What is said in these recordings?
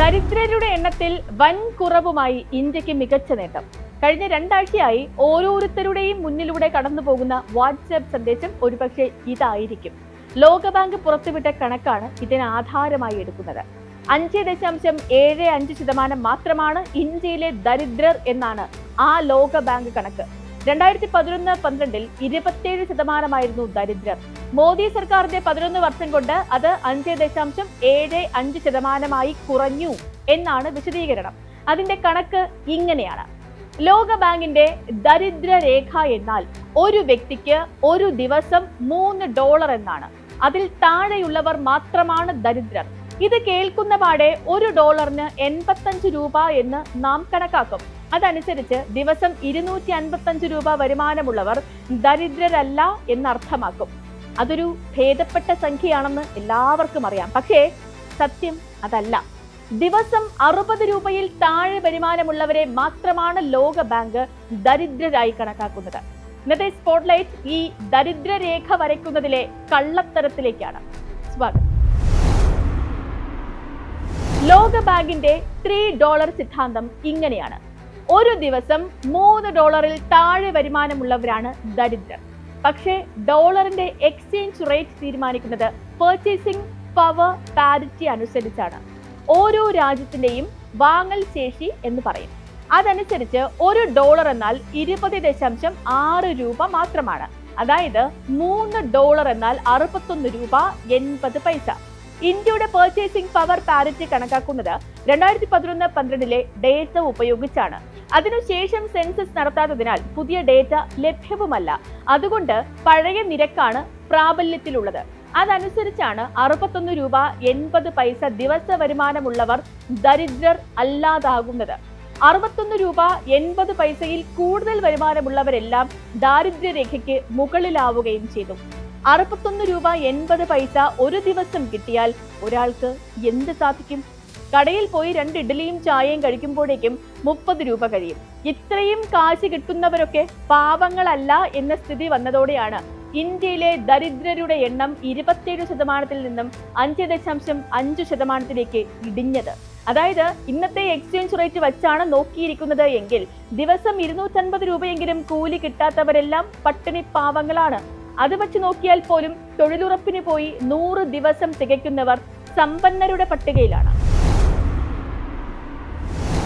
ദരിദ്രരുടെ എണ്ണത്തിൽ വൻ കുറവുമായി ഇന്ത്യക്ക് മികച്ച നേട്ടം. കഴിഞ്ഞ രണ്ടാഴ്ചയായി ഓരോരുത്തരുടെയും മുന്നിലൂടെ കടന്നു പോകുന്ന വാട്സ്ആപ്പ് സന്ദേശം ഒരുപക്ഷെ ഇതായിരിക്കും. ലോകബാങ്ക് പുറത്തുവിട്ട കണക്കാണ് ഇതിന് ആധാരമായി എടുക്കുന്നത്. 5.75% മാത്രമാണ് ഇന്ത്യയിലെ ദരിദ്രർ എന്നാണ് ആ ലോകബാങ്ക് കണക്ക്. 2011-12 27% ദരിദ്രർ. മോദി സർക്കാരിന്റെ 11 വർഷം കൊണ്ട് അത് 5.75% കുറഞ്ഞു എന്നാണ് വിശദീകരണം. അതിന്റെ കണക്ക് ഇങ്ങനെയാണ്. ലോകബാങ്കിന്റെ ദരിദ്ര രേഖ എന്നാൽ ഒരു വ്യക്തിക്ക് ഒരു ദിവസം $3 എന്നാണ്. അതിൽ താഴെയുള്ളവർ മാത്രമാണ് ദരിദ്രർ. ഇത് കേൾക്കുന്ന പാടെ $1 85 എന്ന് നാം കണക്കാക്കും. അതനുസരിച്ച് ദിവസം 255 രൂപ വരുമാനമുള്ളവർ ദരിദ്രരല്ല എന്നർത്ഥമാക്കും. അതൊരു ഭേദപ്പെട്ട സംഖ്യയാണെന്ന് എല്ലാവർക്കും അറിയാം. പക്ഷേ സത്യം അതല്ല. ദിവസം 60 രൂപയിൽ താഴെ വരുമാനമുള്ളവരെ മാത്രമാണ് ലോകബാങ്ക് ദരിദ്രരായി കണക്കാക്കുന്നത്. ഇന്നത്തെ സ്പോട്ട്ലൈറ്റ് ഈ ദരിദ്ര രേഖ വരയ്ക്കുന്നതിലെ കള്ളത്തരത്തിലേക്കാണ്. സ്വാഗതം. ലോകബാങ്കിന്റെ $3 സിദ്ധാന്തം ഇങ്ങനെയാണ്. ഒരു ദിവസം $3 താഴെ വരുമാനമുള്ളവരാണ് ദരിദ്രർ. പക്ഷേ ഡോളറിന്റെ എക്സ്ചേഞ്ച് റേറ്റ് തീരുമാനിക്കുന്നത് പർച്ചേസിംഗ് പവർ പാരിറ്റി അനുസരിച്ചാണ്. ഓരോ രാജ്യത്തിന്റെയും വാങ്ങൽ ശേഷി എന്ന് പറയും. അതനുസരിച്ച് $1 എന്നാൽ 20.6 രൂപ മാത്രമാണ്. അതായത് $3 എന്നാൽ 61 രൂപ 80 ഇന്ത്യയുടെ പർച്ചേസിംഗ് പവർ പാരിറ്റി കണക്കാക്കുന്നത് 2011-12 ഡേറ്റ ഉപയോഗിച്ചാണ്. അതിനുശേഷം സെൻസസ് നടത്താത്തതിനാൽ പുതിയ ഡേറ്റ ലഭ്യവുമല്ല. അതുകൊണ്ട് പഴയ നിരക്കാണ് പ്രാബല്യത്തിലുള്ളത്. അതനുസരിച്ചാണ് 61 രൂപ 80 ദിവസ വരുമാനമുള്ളവർ ദരിദ്രർ അല്ലാതാകുന്നത്. 61 രൂപ 80 കൂടുതൽ വരുമാനമുള്ളവരെല്ലാം ദാരിദ്ര്യരേഖയ്ക്ക് മുകളിലാവുകയും ചെയ്തു. 61 രൂപ 80 ഒരു ദിവസം കിട്ടിയാൽ ഒരാൾക്ക് എന്ത് സാധിക്കും? കടയിൽ പോയി 2 ഇഡ്ഡലിയും ചായയും കഴിക്കുമ്പോഴേക്കും 30 രൂപ കഴിയും. ഇത്രയും കാശ് കിട്ടുന്നവരൊക്കെ പാവങ്ങളല്ല എന്ന സ്ഥിതി വന്നതോടെയാണ് ഇന്ത്യയിലെ ദരിദ്രരുടെ എണ്ണം 27% നിന്നും 5.5% ഇടിഞ്ഞത്. അതായത് ഇന്നത്തെ എക്സ്ചേഞ്ച് റേറ്റ് വച്ചാണ് നോക്കിയിരിക്കുന്നത് എങ്കിൽ ദിവസം 250 രൂപയെങ്കിലും കൂലി കിട്ടാത്തവരെല്ലാം പട്ടിണി പാവങ്ങളാണ്. അത് വച്ച് നോക്കിയാൽ പോലും തൊഴിലുറപ്പിന് പോയി 100 ദിവസം തികയ്ക്കുന്നവർ സമ്പന്നരുടെ പട്ടികയിലാണ്.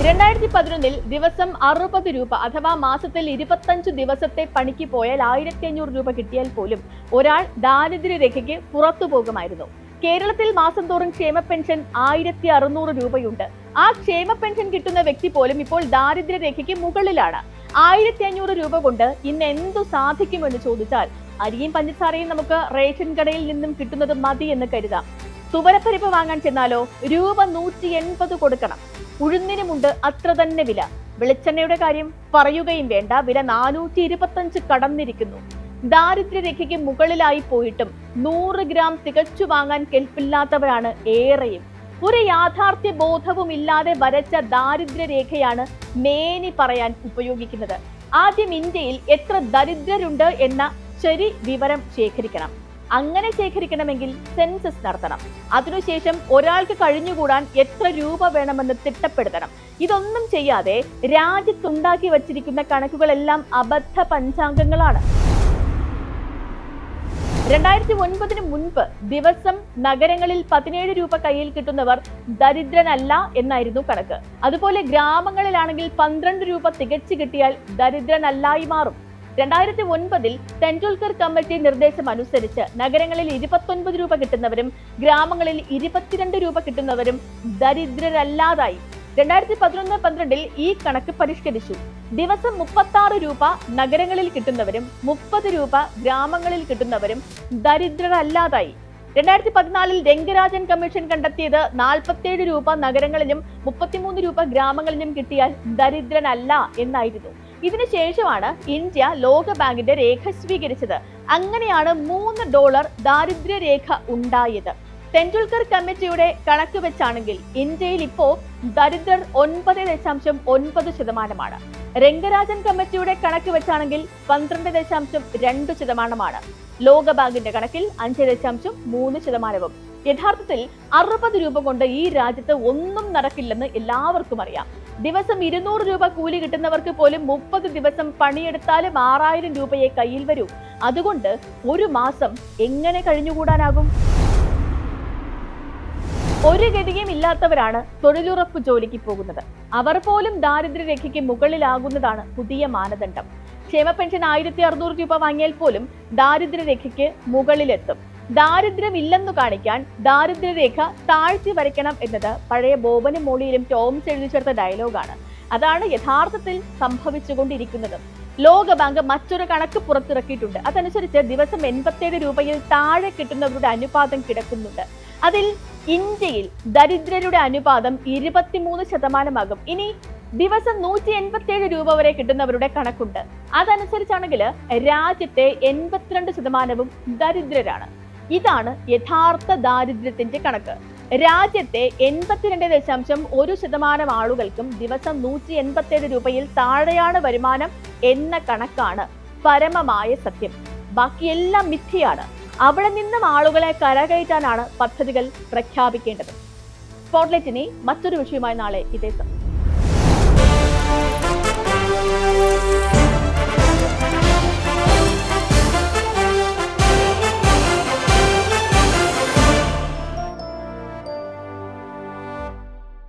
2011 ദിവസം 60 രൂപ അഥവാ മാസത്തിൽ 25 ദിവസത്തെ പണിക്ക് പോയാൽ 1500 രൂപ കിട്ടിയാൽ പോലും ഒരാൾ ദാരിദ്ര്യരേഖയ്ക്ക് പുറത്തു പോകുമായിരുന്നു. കേരളത്തിൽ മാസം തോറും ക്ഷേമ പെൻഷൻ 1600 രൂപയുണ്ട്. ആ ക്ഷേമ പെൻഷൻ കിട്ടുന്ന വ്യക്തി പോലും ഇപ്പോൾ ദാരിദ്ര്യരേഖയ്ക്ക് മുകളിലാണ്. 1500 രൂപ കൊണ്ട് ഇന്ന് എന്തു സാധിക്കുമെന്ന് ചോദിച്ചാൽ അരിയും പഞ്ചസാരയും നമുക്ക് റേഷൻ കടയിൽ നിന്നും കിട്ടുന്നത് മതി എന്ന് കരുതാം. തുവരപ്പരിപ്പ് വാങ്ങാൻ ചെന്നാലോ രൂപ 180 കൊടുക്കണം. ഉഴുന്നിനുമുണ്ട് അത്ര തന്നെ വില. വെളിച്ചെണ്ണയുടെ കാര്യം പറയുകയും വേണ്ട, വില 425 കടന്നിരിക്കുന്നു. ദാരിദ്ര്യരേഖയ്ക്ക് മുകളിലായി പോയിട്ടും 100 ഗ്രാം തികച്ചു വാങ്ങാൻ കെൽപ്പില്ലാത്തവരാണ് ഏറെയും. ഒരു യാഥാർത്ഥ്യ ബോധവും ഇല്ലാതെ വരച്ച ദാരിദ്ര്യരേഖയാണ് മേനി പറയാൻ ഉപയോഗിക്കുന്നത്. ആദ്യം ഇന്ത്യയിൽ എത്ര ദരിദ്രരുണ്ട് എന്ന ശരി വിവരം ശേഖരിക്കണം. അങ്ങനെ ശേഖരിക്കണമെങ്കിൽ സെൻസസ് നടത്തണം. അതിനുശേഷം ഒരാൾക്ക് കഴിഞ്ഞുകൂടാൻ എത്ര രൂപ വേണമെന്ന് തിട്ടപ്പെടുത്തണം. ഇതൊന്നും ചെയ്യാതെ രാജ്യത്തുണ്ടാക്കി വച്ചിരിക്കുന്ന കണക്കുകളെല്ലാം അബദ്ധ പഞ്ചാംഗങ്ങളാണ്. 2009 മുൻപ് ദിവസം നഗരങ്ങളിൽ 17 രൂപ കയ്യിൽ കിട്ടുന്നവർ ദരിദ്രനല്ല എന്നായിരുന്നു കണക്ക്. അതുപോലെ ഗ്രാമങ്ങളിലാണെങ്കിൽ 12 രൂപ തികച്ചു കിട്ടിയാൽ ദരിദ്രനല്ലായി മാറും. 2009 തെൻഡുൽക്കർ കമ്മിറ്റി നിർദ്ദേശം അനുസരിച്ച് നഗരങ്ങളിൽ 29 രൂപ കിട്ടുന്നവരും ഗ്രാമങ്ങളിൽ 22 രൂപ കിട്ടുന്നവരും ദരിദ്രരല്ലാതായി. 2011-12 ഈ കണക്ക് പരിഷ്കരിച്ചു. ദിവസം 36 രൂപ നഗരങ്ങളിൽ കിട്ടുന്നവരും 30 രൂപ ഗ്രാമങ്ങളിൽ കിട്ടുന്നവരും ദരിദ്രരല്ലാതായി. 2014 രംഗരാജൻ കമ്മീഷൻ കണ്ടെത്തിയത് 47 രൂപ നഗരങ്ങളിലും 33 രൂപ ഗ്രാമങ്ങളിലും കിട്ടിയാൽ ദരിദ്രനല്ല എന്നായിരുന്നു. ഇതിനുശേഷമാണ് ഇന്ത്യ ലോകബാങ്കിന്റെ രേഖ സ്വീകരിച്ചത്. അങ്ങനെയാണ് $3 ദാരിദ്ര്യരേഖ ഉണ്ടായത്. തെൻഡുൽക്കർ കമ്മിറ്റിയുടെ കണക്ക് വെച്ചാണെങ്കിൽ ഇന്ത്യയിൽ ഇപ്പോൾ ദരിദ്രർ 9.9%. രംഗരാജൻ കമ്മിറ്റിയുടെ കണക്ക് വെച്ചാണെങ്കിൽ 12.2%. ലോകബാങ്കിന്റെ കണക്കിൽ 5.3%. യഥാർത്ഥത്തിൽ 60 രൂപ കൊണ്ട് ഈ രാജ്യത്ത് ഒന്നും നടക്കില്ലെന്ന് എല്ലാവർക്കും അറിയാം. ദിവസം 200 രൂപ കൂലി കിട്ടുന്നവർക്ക് പോലും 30 ദിവസം പണിയെടുത്താലും 6000 രൂപയെ കയ്യിൽ വരൂ. അതുകൊണ്ട് ഒരു മാസം എങ്ങനെ കഴിഞ്ഞുകൂടാനാകും? ഒരു ഗതിയും ഇല്ലാത്തവരാണ് തൊഴിലുറപ്പ് ജോലിക്ക് പോകുന്നത്. അവർ പോലും ദാരിദ്ര്യരേഖയ്ക്ക് മുകളിലാകുന്നതാണ് പുതിയ മാനദണ്ഡം. ക്ഷേമ പെൻഷൻ 1600 രൂപ വാങ്ങിയാൽ പോലും ദാരിദ്ര്യരേഖയ്ക്ക് മുകളിലെത്തും. ദാരിദ്ര്യം ഇല്ലെന്നു കാണിക്കാൻ ദാരിദ്ര്യരേഖ താഴ്ത്തി വരയ്ക്കണം എന്നത് പഴയ ബോബനും മോളിയിലും ടോംസ് എഴുതി ചേർത്ത ഡയലോഗാണ്. അതാണ് യഥാർത്ഥത്തിൽ സംഭവിച്ചുകൊണ്ടിരിക്കുന്നത്. ലോകബാങ്ക് മറ്റൊരു കണക്ക് പുറത്തിറക്കിയിട്ടുണ്ട്. അതനുസരിച്ച് ദിവസം 87 രൂപയിൽ താഴെ കിട്ടുന്നവരുടെ അനുപാതം കിടക്കുന്നുണ്ട്. അതിൽ ഇന്ത്യയിൽ ദരിദ്രരുടെ അനുപാതം 23%. ഇനി ദിവസം 187 രൂപ വരെ കിട്ടുന്നവരുടെ കണക്കുണ്ട്. അതനുസരിച്ചാണെങ്കിൽ രാജ്യത്തെ 82% ദരിദ്രരാണ്. ഇതാണ് യഥാർത്ഥ ദാരിദ്ര്യത്തിന്റെ കണക്ക്. രാജ്യത്തെ 82.1% ആളുകൾക്കും ദിവസം 187 രൂപയിൽ താഴെയാണ് വരുമാനം എന്ന കണക്കാണ് പരമമായ സത്യം. ബാക്കിയെല്ലാം മിഥ്യയാണ്. അവിടെ നിന്നും ആളുകളെ കരകയറ്റാനാണ് പദ്ധതികൾ പ്രഖ്യാപിക്കേണ്ടത്. സ്പോട്ട്ലൈറ്റ് ഇനി മറ്റൊരു വിഷയമായി നാളെ ഇതേ സമയം.